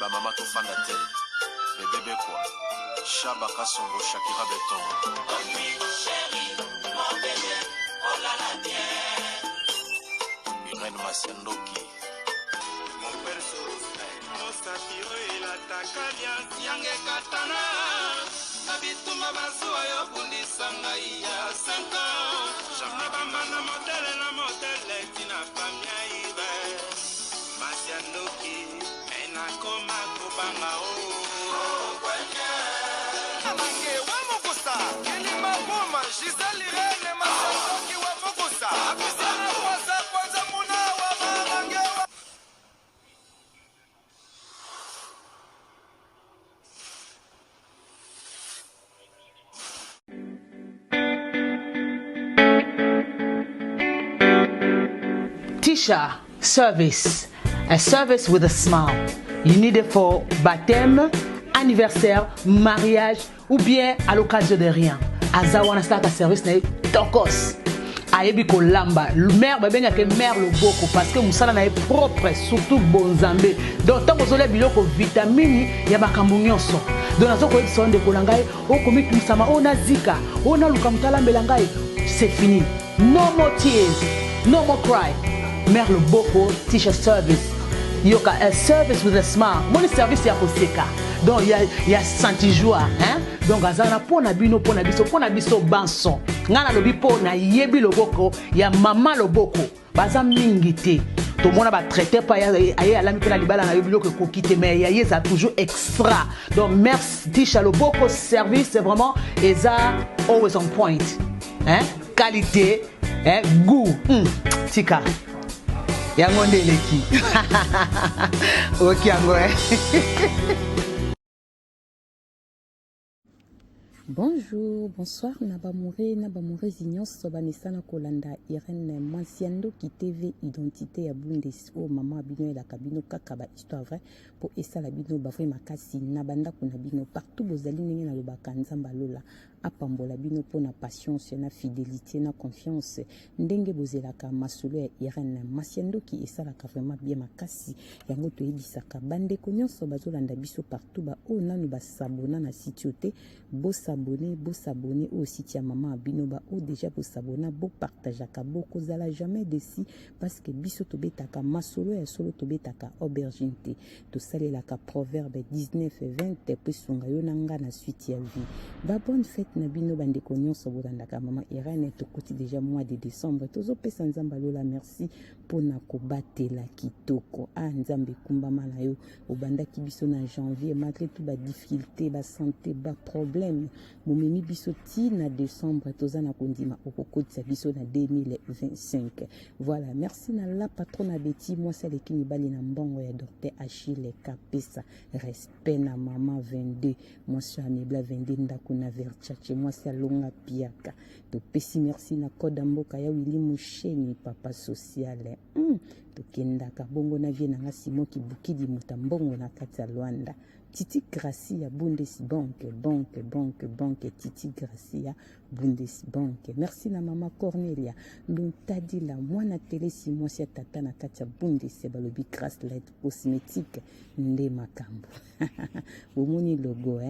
ba mama to fanda te. Bébé quoi. Chaba Kasongo Shakira Beton. Oh oui, chérie, mon bébé, oh là là, bien. Irène Masendoki. Mon perso, mon satiro et la takalia, siange katana. Nabituma basua yo bundi sangaïa 5 ans. Jamna na modèle, tina famia ibe. Masendoki, ena koma kubanga o. Tisha service, a service with a smile. You need it for baptême, anniversaire, mariage ou bien à l'occasion de rien. Azawana start a service na tokos. Ayebi ko lamba. Mère babenga ke mère le boko parce que musala na propre surtout bonzambe. Donc tant bozole biloko vitamine ya bakambu nyonso. Donc nazo ko ebisa de kolangai o komi tumsama o nazika o na luka mutala mbelangai. C'est fini. No more tears, no more cry. Mère le boko Tisha service. Yoka a service with a smile. Mon service ya koseka. Donc il y a senti joie, hein? Donc azana pona bino pona biso banson. Ngana lobi pona yebi loboko ya mama loboko. Baza mingi te. To mona ba traiter pa ya alami pela libala na yobiloko kokite mais ya yeza toujours extra. Donc merci Tisha loboko service c'est vraiment eza always on point. Hein? Qualité, hein? Goût. Tika. Yango ndeleki. OK yango. Bonjour, bonsoir, Nabamouré Zignon, Sobanesana Kolanda, Irène Mansiando qui TV Identité à Bundes, oh maman Abino et la cabine Kakaba, histoire vraie, pour Essa la Bino Bavri Makasi, Nabanda Kunabino, partout Bozali na Lobakanza Balola, Apambola Bino pour na patience, na fidélité, na confiance, Ndenge Bozelaka, Masolo et Irène Mansiando qui Essa la vraiment bien Makasi, Yangoto Edisaka, Bande Konyon Sobazolanda Biso partout, ba oh nanu basabona na sitioté, s'abonner au site ya maman Abinoba ou déjà pour s'abonner, beau partager ka beaucoup zala jamais desi parce que biso tobetaka masolo ya solo tobetaka aubergine te to salela ka proverbe 19 et 20 puis songa yo nanga na suite ya vie. Ba bonne fête na bino bande konyon sobolanda ka maman Irène to koti déjà mois de décembre tozo pesa nzamba lola merci pour na kobatela kitoko a nzambe kumbama na yo obandaki biso na janvier malgré tout ba difficulté ba santé ba problème momemi biso ti na décembre tozana kondima okokotisa biso na 2025. Voilà, merci na la patrona Betty moi c'est lekini bali na mbongo ya docteur Achille Kapesa, respect na mama 22 moi c'est Amebla 22 ndako na verchache moi c'est Longa Piaka to pesi merci na koda mboka ya Willy Musheni papa social tokendaka bongo na vie na nga Simon Kibukidi mutambongo na kati ya Luanda. Titi Gracia Bundesbank, banque Titi Gracia Bundesbank. Merci la maman Cornelia. L'untadi la moine télé si moi si tata na katia Bundes balobi Grasslight cosmétique nde makambo. Omoni logo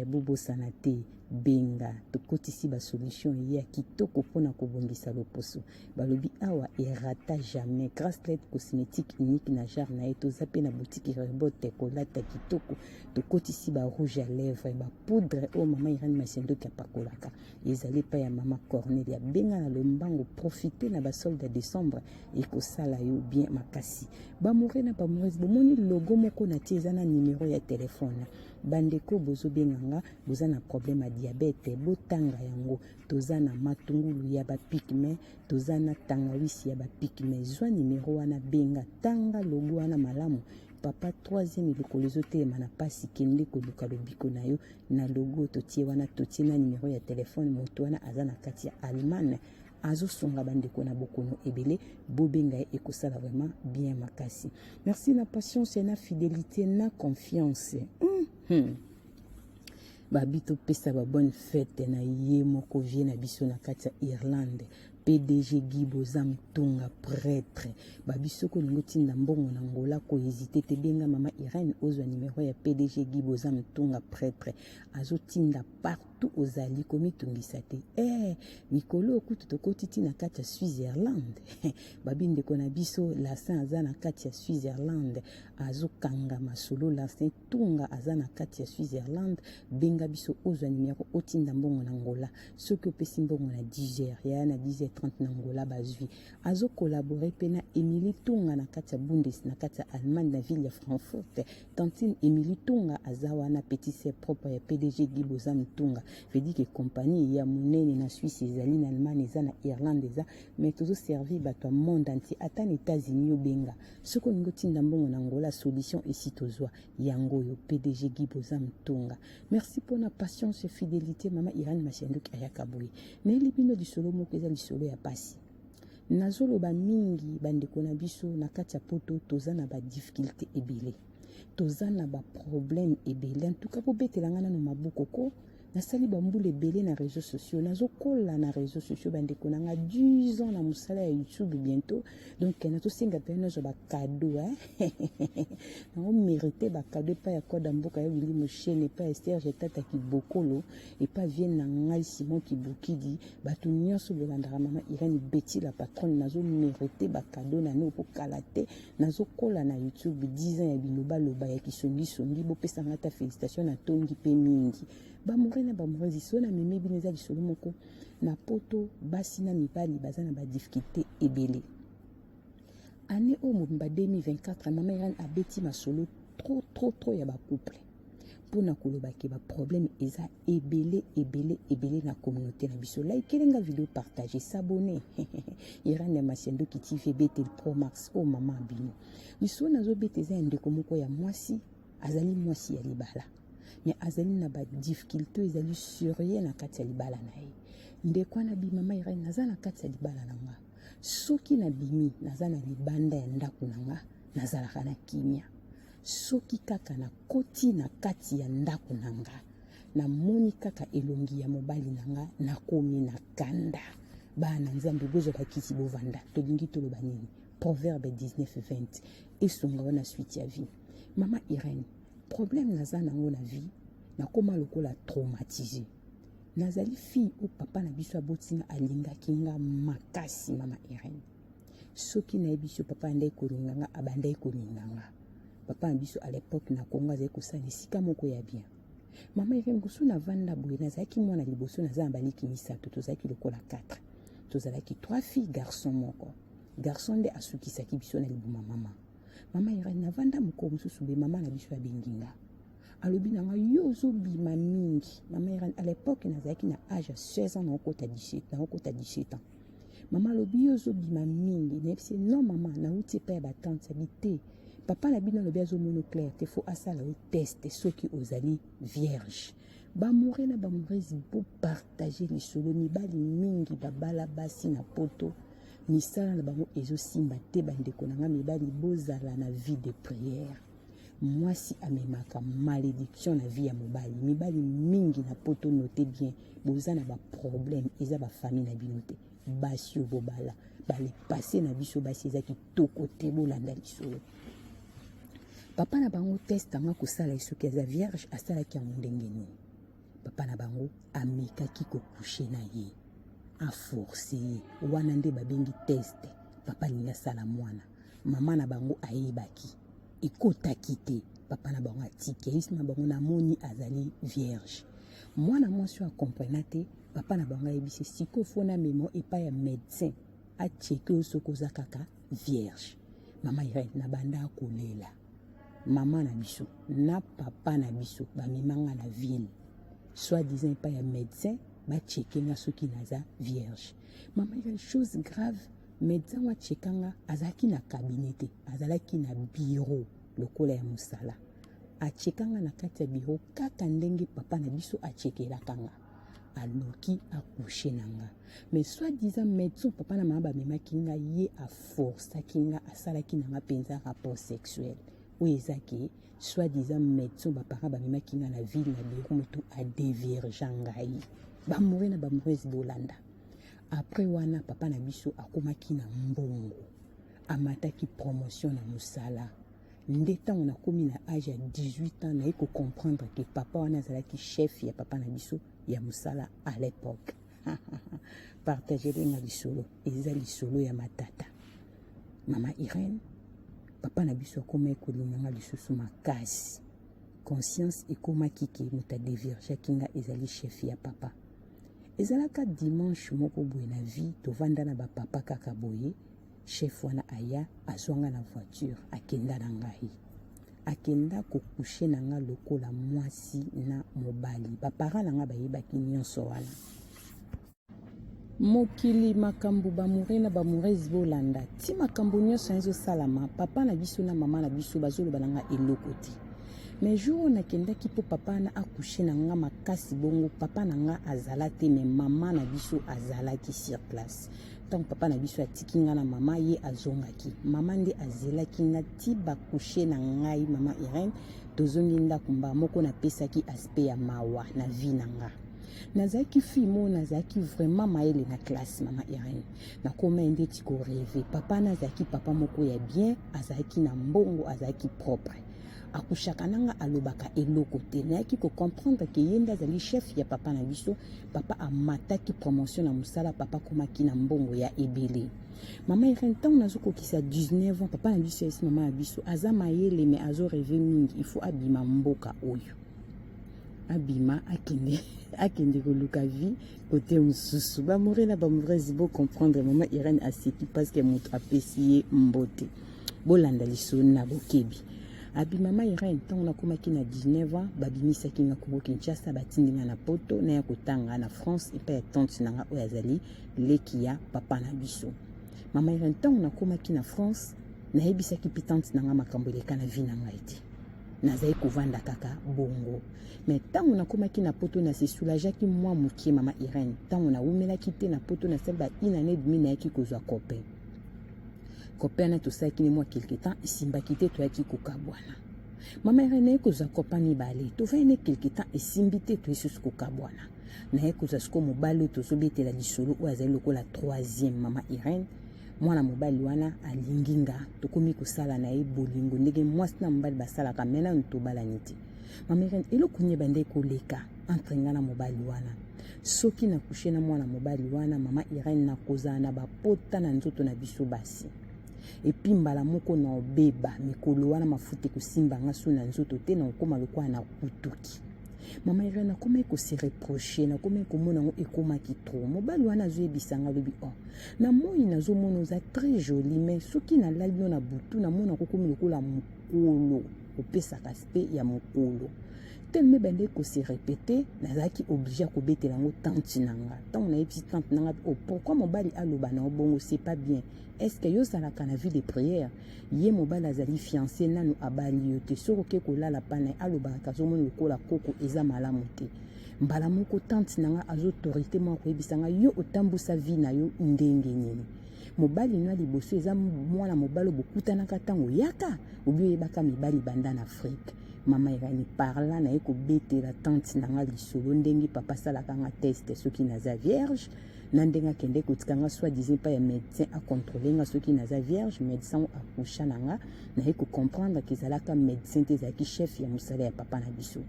bobo sanate benga tokotisi ba solution ya kitoko pona kobongisa loposo balobi awa erata jamais Grasslight cosmétique unique na jar na eto zape na boutique Rebote kolata kitoko tokotisi ba rouge à lèvres ba poudre o mama Irène Masendo ki apakolaka ezali pa ya mama Cornelia benga na lombango profiter na ba solde de décembre et ko sala yo bien makasi ba morena ba mourise bomoni logo moko na tie na numéro ya téléphone bandeko bozo benganga boza na problème à diabète botanga yango toza na matungulu ya ba pigme toza na tangawisi ya ba pigme zwa numéro wana benga tanga logo wana malamu papa 3e lokolizo te mana pasi kende ko luka lobiko na yo na logo totie wana totie na numéro ya téléphone moto wana azana kati ya Allemagne azo songa bandeko na bokono ebele bobenga ekosala vraiment bien makasi. Merci na patience na fidélité na confiance. Babito pesa ba bonne fête na ye moko vie na biso na kati ya Irlande PDG Guy Boza Mtunga prêtre babiso ko ningo tinda mbongo na ngola ko hésiter te benga mama Irène ozwa numéro ya PDG Guy Boza Mtunga prêtre azo tinda partout ozali komitungisa te mikolo okutu tokoti tina kati ya Switzerland babinde kona biso la saint aza na kati ya Switzerland azo kanga masolo la saint tunga aza na kati ya Switzerland benga biso ozwa numéro otinda mbongo na ngola soki opesi mbongo na 10h ya na 10h30 na ngola bazwi azo collaborer pena Emily Tunga na kati ya Bundes na kati ya Allemagne na ville ya Frankfurt tantine Emily Tunga azawa na petit sœur propre ya PDG Guy Boza Mtunga veut dire que compagnie ya monene na Suisse ezali na Allemagne eza na Irlande eza mais tozo servi bato monde entier ata na États-Unis obenga soko ningo tinda mbongo na ngola solution esi tozwa yango yo PDG Guy Boza Mtunga. Merci pour na patience et fidélité mama Irène Mashenduki ayaka boye na libino di solo moko eza lisolo ya pasi nazoloba mingi bandeko na biso na kati ya poto toza na ba difficulté ebele toza na ba problème ebele en tout cas bobetelanga na maboko ko nasali bambule ebele na réseaux sociaux nazokola na réseaux sociaux bandeko nanga 10 ans na mosala ya YouTube bientôt donc nazosenga pe nazo ba cadeau na mérité ba cadeau pa ya koda mboka ya Willy Moshene pa Esther Jetata Kibokolo et pas vienne na ngai Simon Kibokidi batu nyonso bolandaka mama Irène Betty la patronne nazo mérité ba cadeau na no po kalate nazokola na YouTube 10 ans ya biloba loba ya kisongi songi bo pesa ngata félicitations na tongi pe mingi bamorena bamorezi so na meme bino eza lisolo moko na poto basi na mibali baza na ba difficulté ebele année o mobimba 2024 mama Irène abeti masolo trop ya ba couple pona koloba ke ba problème eza ebele na communauté na biso like lenga vidéo partager s'abonner Irène Mashenduki TV Betel Pro Max o mama bino lisolo nazo beteza ndeko moko ya mwasi azali mwasi ya libala mais azali na ba difficulté ezali surye na kati ya libala na ye ndeko na bi mama Irène naza na kati ya libala na nga soki na bimi naza na libanda ya ndako na nga nazalaka na kimia soki kaka na koti na kati ya ndako na nga na moni kaka elongi ya mobali na nga nakomi na kanda bana nzambe bozo bakiti bovanda tolingi toloba nini Proverbe 19:20 esonga wana suite ya vie mama Irène problème naza nango na vie nakoma lokola traumatisé nazali fille o papa na biso abotinga alingaki nga makasi mama Irène soki na biso papa ndai kolinga nga abandai kolinga nga papa na biso à l'époque na Congo azali kosala esika moko ya bien mama Irène kusu na vanda boye nazalaki mwana liboso naza na baliki misato tozalaki lokola 4 tozalaki 3 filles garçon moko garçon nde asukisaki biso na libuma mama Irène na vanda moko mosusu be mama na biso ya benginga alobi nanga yo ozobima mingi mama Irène à l'époque nazalaki na âge ya 16 ans na okota 17 ans mama alobi yo ozobima mingi nayebisi non mama nauti epai ya batante abi te papa na bino alobi azomona clair te fo asala yo teste soki ozali vierge bamore na bamorezi bopartage lisolo mibali mingi babala basi na poto misala na bango ezosimba te bandeko na nga mibali bozala na vie de prière mwasi amemaka malédiction na vie ya mobali mibali mingi na poto note bien boza na baproblème eza bafamille na bino te basi oyo bobala bale passé na biso basi eza kitoko te bolanda lisolo papa na bango testanga kosala soki aza vierge asalaki yango ndenge nini papa na bango amekaki kokushe na ye aforce ye wana nde babengi teste papa alingi asala mwana mama na bango ayebaki ekotaki te papa na bango atiki ayisi na bango namoni azali vierge mwana mwasi oyo akomprena te papa na bango ayebisi sikoyo fona memo epai ya médecin acheke oyo soki oza kaka vierge mama Irène na banda akolela mama na biso na papa na biso bamemanga na ville soit disant epai ya médecin bacheke nga soki naza vierge mama Irène chose grave médecin wachekanga azalaki na cabinet te azalaki na bureau lokola ya mosala achekanga na kati ya bureau kaka ndenge papa na biso achekelaka nga aloki akushe na nga mais soit disant médecin papa na mama bamemaki nga ye aforçaki nga asalaki na nga mpenza rapport sexuel oyo ezaki soit disant médecin bapara bamemaki nga na ville na bureau moto adévierge ngai bamore na bamorezi bolanda après wana papa na biso akomaki na mbongo amataki promotion na musala nde ntango nakomi na age ya 18 ans naye comprendre que papa wana azalaki chef ya papa na biso ya musala à l'époque. Partager nga lisolo eza lisolo ya matata mama Irène papa na biso akoma ekolinga lisusu makasi conscience ekomaki ke moto adevirgeaki nga ezali chef ya papa. Ezalaka dimanche moko boye na vie tovanda na bapapa kaka boye chef wana aya azwanga na voiture akenda na ngai akenda kokushe na nga lokola mwasi na mobali bapara na nga bayebaki nyonso wana mokili makambo bamure na bamurezi bolanda ti makambo nyonso ezosalama papa na biso na mama na biso bazoloba na nga eloko te mais jour nakendaki mpo papa na akushe na nga makasi bongo papa na nga azala te mais mama na biso azalaki sur place ntango papa na biso atiki nga na mama ye azongaki mama nde azelaki nga ti bakushe na ngai mama Irène tozongi ndako mba moko napesaki aspect ya mawa na vie na nga nazalaki fille mo nazalaki vraiment mayele na classe mama Irène nakoma ndeti koreve papa na azalaki papa moko ya bien azalaki na mbongo azalaki propre akushaka nanga alobaka eloko te nayaki comprendre ke ye nde azali chef ya papa na biso papa amataki promotion na musala papa komaki na mbongo ya ebele mama Irène ntango nazokokisa 19 ans papa na biso esi mama na biso aza mayele me azoreve mingi il faut abima mboka oyo abima akende koluka vie kote mosusu bamore na bamorezi bo comprendre mama Irène aseki parce que moto apesi ye mbote bolanda lisoni na bokebi abi mama Irène ntango nakomaki na 19 ans babimisaki nga Congo Kinshasa batindi nga na poto na ya kotanga na France epai ya tante na nga oyo azali leki ya papa na biso mama Irène ntango nakomaki na France nayebisaki mpe tante na nga makambo eleka na vie na ngai te nazali kovanda kaka bongo mais ntango nakomaki na poto nasesulajaki mwa mokie mama Irène ntango nawumelaki te na poto nasali ba une année demi nayaki kozwa copain copain na tosalaki ne mwa quelque temps esimbaki te toyaki kokabwana mama Irène naye kozwa copain mibale tovai ne quelque temps esimbi te toyesusu kokabwana naye kozwa siko mobali oyo tozobetela lisolo oyo azali lokola 3e mama Irène mwana mobali wana alingi nga tokomi kosala na ye bolingo ndenge mwasi na mobali basalaka mena tobalani te mama Irène eloko nye bande koleka entre nga na mobali wana soki nakushe na mwana mobali wana mama Irène nakozala na bapota na nzoto na biso basi epi mbala moko na obeba mikolo wana mafuta kosimba nga so na nzoto te na okoma lokola na kutuki mama Irène nakoma ekose reproche nakoma ekomona ngo ekomaki trop mobali wana azoyebisanga lobi na moi nazomona oza très joli mais soki nalali no na butu namona kokomi lokola mokolo opesaka spe ya mokolo telme bende ekose répété nazalaki obligé ya kobetela yango tante na nga ntango nayebisi tante na nga pourquoi mobali aloba na obongo c'est pas bien est-ce que yozalaka na vie de prière ye mobali azali fiancé nanu abali yo te soki oke kolala pana alobaka kazomona lokola koko eza malamu te mbala moko tante na nga azautorité moko koyebisa nga yo otambusa vie na yo ndenge nini mobali na liboso eza mwana mobali bokutanaka ntango yaka obi oyebaka mibali banda na Afrique mama Irène parla na ye kobetela tante na nga lisolo ndenge papa asalaka nga test soki naza vierge na ndenge akende kotika nga soi-disant pa ya médecin akontrole nga soki naza vierge médecin akusha na nga na ye kocomprendre kezalaka médecin te ezalaki chef ya mosala ya papa na biso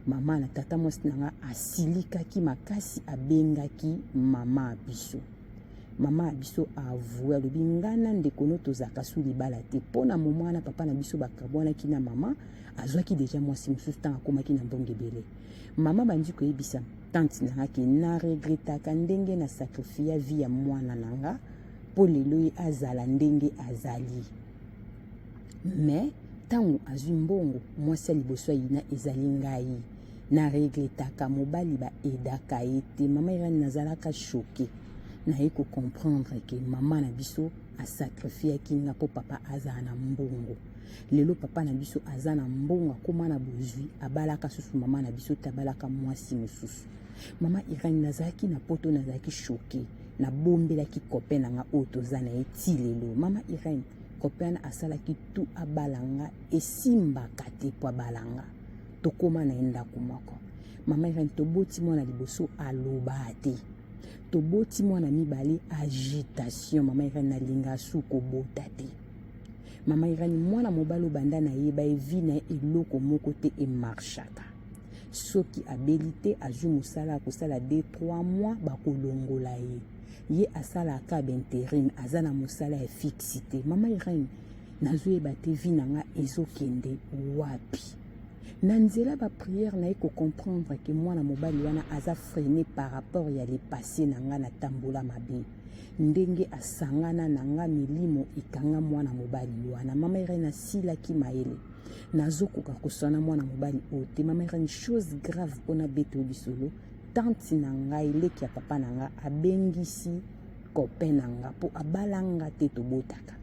mama na tata mwasi na nga asilikaki makasi abengaki mama biso mama biso avoué alobi ngana ndeko no tozaka su libala te mpo na momo wana papa na biso bakabwanaki na mama azwaki deja mwasi mosusu ntango akomaki na mbongo ebele mama bandi koyebisa tante na nga ke na regretaka ndenge na sakrifia vie ya mwana na nga mpo lelo ye azala ndenge azali mais ntango azwi mbongo mwasi ya liboso ayina ezali ngai na regretaka mobali baedaka ye te mama Irène nazalaka choke naye kocomprendre ke mama na biso asacrifiaki nga mpo papa azala na mbongo lelo papa na biso aza na mbongo akoma na bozwi abalaka susu mama na biso te abalaka mwasi mosusu mama Irène nazalaki na poto nazalaki choke nabombelaki copain na nga oyo toza na ye ti lelo mama Irène copain asalaki tu abalanga esimbaka te mpo abalanga tokoma na ye ndako moko mama Irène toboti mwana liboso aloba te toboti mwana mibale agitation mama Irene nalinga suko bota te mama Irene mwana mobali obanda na yeba evi na eloko moko te emarchaka soki abeli te azwi mosala akosala 2-3 mois bakolongola ye asala ka bintérim aza na mosala ya fixe te mama Irene nazoyeba te vi na nga ezokende wapi na nzela bapriere na ye kocomprendre ke mwana mobali wana aza freine par rapport ya lepasse na nga na tambola mabe ndenge asangana na nga milimo ekanga mwana mobali wana mama Irene asilaki mayele nazokoka koswana mwana mobali oyo te mama Irene chose grave mpona beto lisolo tante na nga eleki ya papa na nga abengisi copain na nga mpo abalanga te tobotaka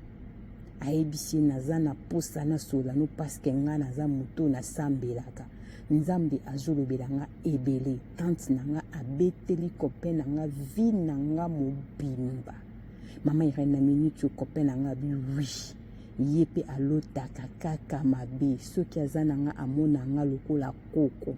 ayebisi naza na posa na solano paske nga naza moto nasambelaka nzambe azolobela nga ebele tante na nga abeteli copain na nga vi na nga mobimba mama Irene na minute copain na nga bi oui ye mpe alotaka kaka mabe soki aza na nga amona nga lokola koko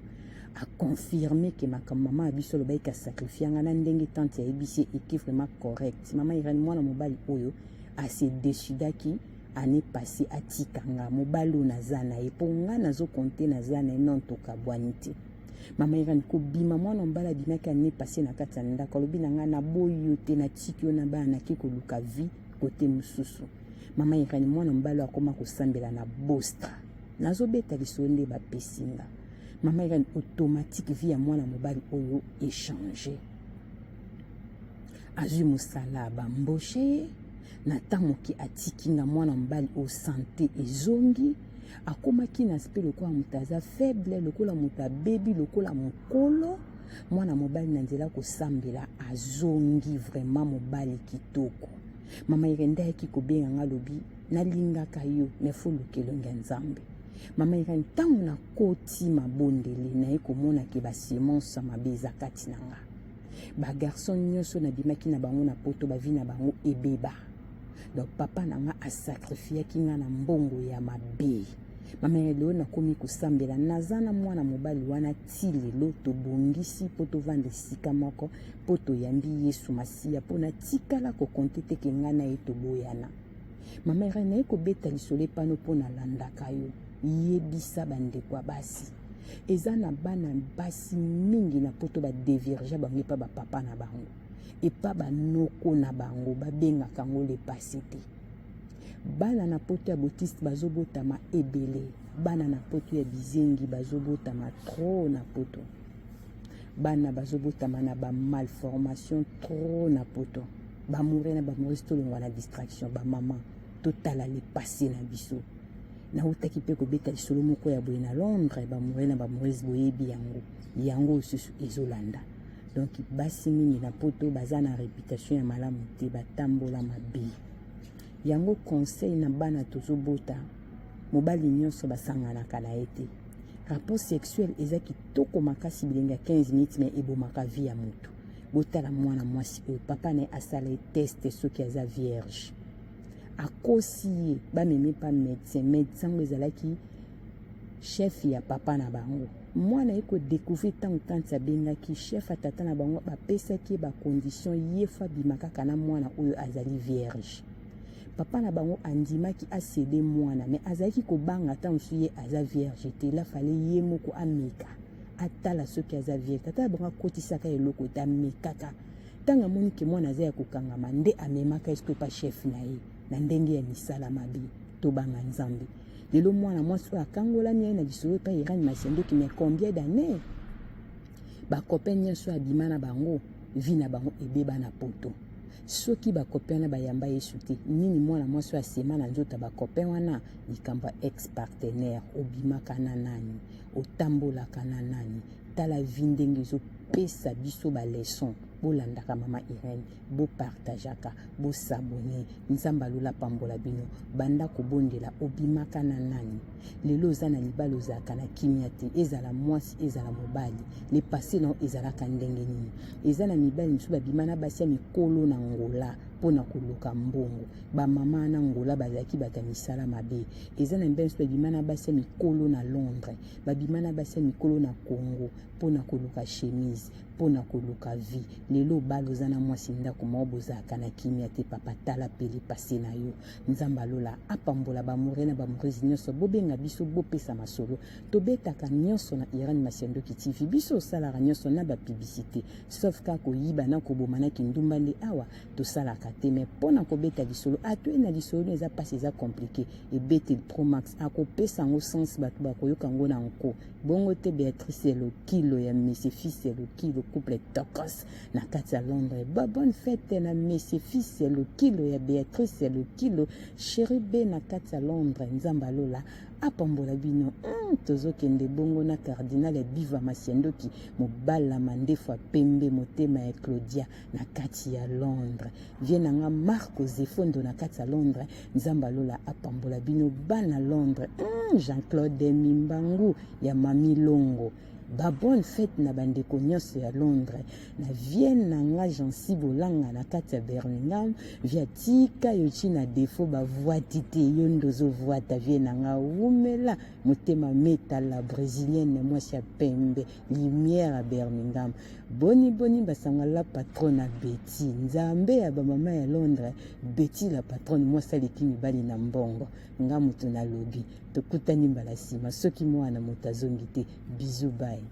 aconfirme ke makambo mama abiso loba eka sacrifie nga na ndenge tante ayebisi eki vraiment correct mama Irene mwana mobali oyo ase decidaki année passée atikanga mobali oyo naza na ye mpo nga nazokonte naza na ye nantoka bwani te mama Irene kobima mwana mobali abimaki année passée na kati ya ndako alobi na nga naboyi yo te natiki yo na bana naki koluka vi kote mosusu mama Irene mwana mobali akoma kosambela na bostra nazobeta lisolo nde bapesi nga mama Irene automatique vi ya mwana mobali oyo échange azwi mosala bamboshe ye na ntango moke atikinga mwana mobali o sante ezongi akomaki na spe lokola moto aza faible lokola moto abebi lokola mokolo mwana mobali na nzela kosambela azongi vraiment mobali kitoko mama Irene nde ayaki kobenga nga lobi nalingaka yo me fo lukelongi ya nzambe mama Irene ntango nakoti mabondele naye komona ke basemensa mabe eza kati na nga bagarson nyonso nabimaki na bango na poto bavi na bango ebeba donc papa na nga asacrifiaki nga na mbongo ya mabe mama Irene lelo nakomi kosambela naza na mwana mobali wana ti lelo tobongisi mpo tovanda esika moko mpo toyambi Yesu masiya mpo natikala kokonte te ke nga na ye toboyana mama Irene naye kobeta lisolo epano mpo nalandaka yo yebisa bandeko ya basi eza na bana basi mingi na poto badevirge bango epa bapapa na bango epa banoko na bango babengaka ngo lepasi te bana na poto ya botiste bazobotama ebele bana na poto ya bizengi bazobotama trop na poto bana bazobotama na bamalformation trop na poto bamoure na bamourisi tolongwa na distraction bamama totala lepasi na biso nautaki mpe kobeta lisolo moko ya boye na Londres bamoure na bamourisi boyebi yango susu ezolanda donc basi mingi na poto baza na réputation ya malamu te batambola mabe yango conseil na bana tozobota mobali nyonso basanganaka na ye te rapport sexuel eza kitoko makasi bilenge ya 15 minutes me ebomaka vie ya moto botala mwana mwasi oyo papa na ye asala ye teste soki aza vierge akosi ye bamemi pa médecin ngo ezalaki chef ya papa na bango mwana ye kodécouvrir ntango tante abengaki chef atata na bango bapesaki ye bacondition ye fo abima kaka na mwana oyo azali vierge papa na bango andimaki asede mwana me azalaki kobanga ntango mosusu ye aza vierge te elafale ye moko ameka atala soki aza vierge tata na bango akotisaka eloko ete amekaka ntango amoni ke mwana aza ya kokangama nde amemaka eske pa chef na ye na ndenge ya misala mabe tobanga nzambe lelo mwana mwasi oyo akangolami ye na lisolo epa Irene Masendoki me combien d'années bacopain nyonso abima na bango vi na bango ebeba na poto soki bacopain na bayamba Yesu te nini mwana mwasi oyo asema na nzota bacopain wana likambo ya ex partenaire obimaka na nani otambolaka na nani tala vi ndenge ezopesa biso baleson bolandaka mama Irene bopartageaka bosabone nzambe alola pambola bino banda kobondela obimaka na nani lelo oza na libala ozalaka na kimia te ezala mwasi ezala mobali lepase na ezalaka ndenge nini eza na mibali mosusu babima na basi ya mikolo na ngola pona koluka mbongo ba mama na ngola bazaki bata misala mabe eza na mbenso babimana basi mikolo na Londres babimana basi mikolo na Congo pona koluka chemise pona koluka vie lelo baloza na mwasi ndako mobozaka na kimia te papa tala peli passé na yo nzamba lola apambola ba morena ba morezi nyonso bobenga biso bopesa masolo tobetaka nyonso na Irene Masiandoki TV biso salaka nyonso na ba publicité sauf ka koyiba na koboma na kindumba nde awa tosalaka te mais pona kobeta lisolo atwe na lisolo eza pasi eza compliqué ebete Pro Max akopesa ngo sens bato bakoyoka ngo na nko bongo te Béatrice le kilo ya Messi fils le kilo couple tokos na kati ya Londres ba bonne fête na Messi fils le kilo ya Béatrice le kilo chéri be na kati ya Londres nzamba lola apambola bino tozokende bongo na cardinal ya Biva Masiandoki mobala mandefu pembe motema ya Claudia na kati ya Londres viena nga Marco Zefondo na kati ya Londres nzamba lola apambola bino bana Londres Jean-Claude Mimbangu ya Mami Longo ba bonne fête na bandeko nyonso ya Londres na Vienne na nga Jansi Bolanga na kati ya Birmingham via tika yochi na defo ba voiti te yondo zo voita Vienne na nga umela motema metal la brésilienne mwasi ya pembe lumière à Birmingham boni basanga la patronne Betty nzambe ya ba mama ya Londres Betty la patronne mwasi leki mibali na mbongo nga mutu na lobi tokutani mbala sima soki mwana motazongi te bisous bye.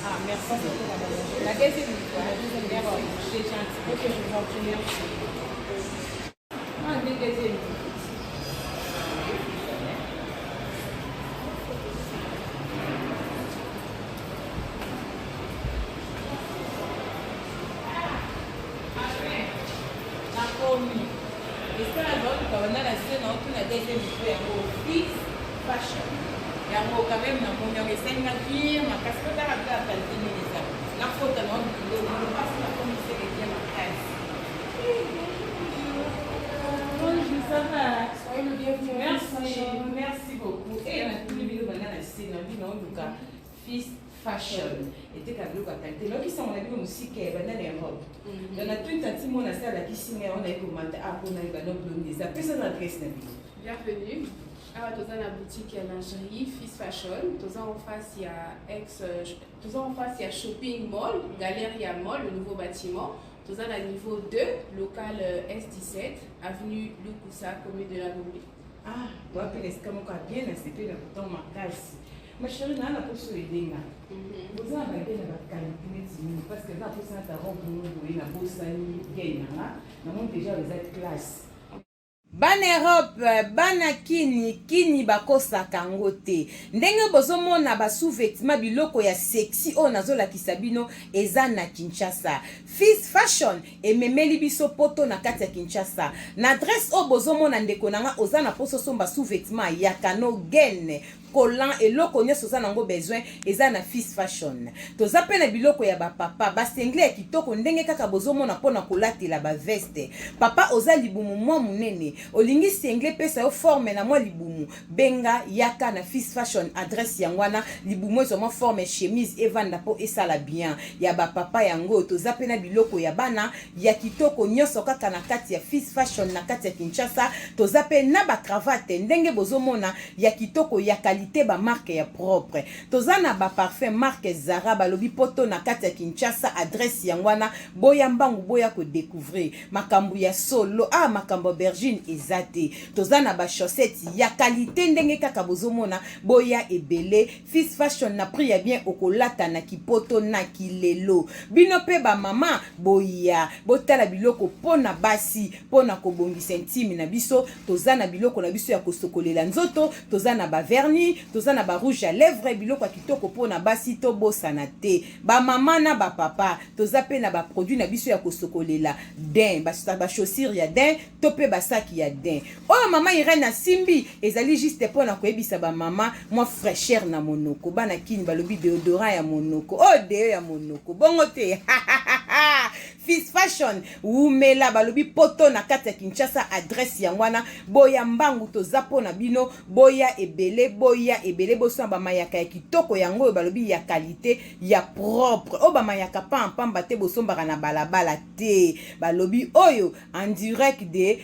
Ah, merci. La deuxième fois. Merci. C'est gentil. Ok, je vous en prie. Merci. Ah, deuxième. Fashion. Il y a quand même un bon de 5 navires, ma casquette à la qualité de la faute à l'homme, le passe la commission de ma presse. Bonjour, ça va? Soyez le bienvenu. Merci beaucoup. Et on a tous les vidéos dans la scène, on a Fils Fashion. Et tu as vu la qualité. Là, qui sont on a vu aussi qu'il y a des robes. On a tout un petit monde à ça, la qui signe, on a commenté, on a eu des blondes, des appels, ça n'adresse pas. Bienvenue. Alors, dans la boutique lingerie Fils Fashion, en face il y a Shopping Mall, Galeria Mall, le nouveau bâtiment. Dans le niveau 2, local S17, avenue Lukusa, commune de la Gombe. Ah, vous avez est-ce que vous avez bien accepté le bouton ma case? Ma chérie, on a pour se aider là. Vous avez bien la qualité parce que là pour ça ta robe pour nous na bossa ni bien là, nous déjà les autres classes. Bana Europe, bana kini bakosaka ngo te. Ndenge bozomona ba sous-vêtements biloko ya sexy o nazola kisabino eza na Kinshasa. Fils Fashion ememeli biso poto na kati ya Kinshasa. Na adresse o bozomona ndeko nanga ozana poso somba sous-vêtements ya kano gene. Collant et loko nyonso za nango besoin eza na Fils Fashion. Toza pe na biloko ya ba papa ba sengle kitoko ndenge kaka bozomona pona kolatela ba veste. Papa oza libumu mwa munene. Olingi sengle pesa yo forme na mwa libumu. Benga yaka na Fils Fashion adresse yangwana libumu ezo mwa forme chemise evanda po esala bien. Ya ba papa yango toza pe na biloko ya bana ya kitoko nyonso kaka na kati ya Fils Fashion na kati ya Kinshasa. Toza pe na ba cravate ndenge bozomona ya kitoko ya ba marque ya propre. Tozana ba parfum marque Zara balobi poto na kati ya Kinshasa adresse yangwana boya mbangu boya ko découvrir makambu ya solo makambo bergine ezate. Tozana ba chaussettes ya qualité ndenge kaka bozomona boya ebele. Fils Fashion na prix ya bien okolata na kipoto na kilelo. Bino pe ba mama boya botala biloko pona basi pona kobongisa intime na biso. Tozana biloko na biso ya kosokolela nzoto. Tozana ba vernis tozana ba rouge à lèvres biloko kitoko pona basi to bosana te ba mama na ba papa tozape na ba produit na biso ya kosokolela din ba chaussures ya din to pe ba sac ya din oh mama Irene Simbi ezali juste pona koyebisa ba mama moi fraîcheur na monoko bana kini balobi déodorant ya monoko oh deo ya monoko bongo te Fils Fashion umela balobi poto na kati ya Kinshasa adresse ya ngwana boya mbangu tozapo na bino boya ebele boso ba mayaka ya kitoko yango balobi ya qualité ya propre o ba mayaka pamba te bosombaka na balabala te balobi oyo en direct de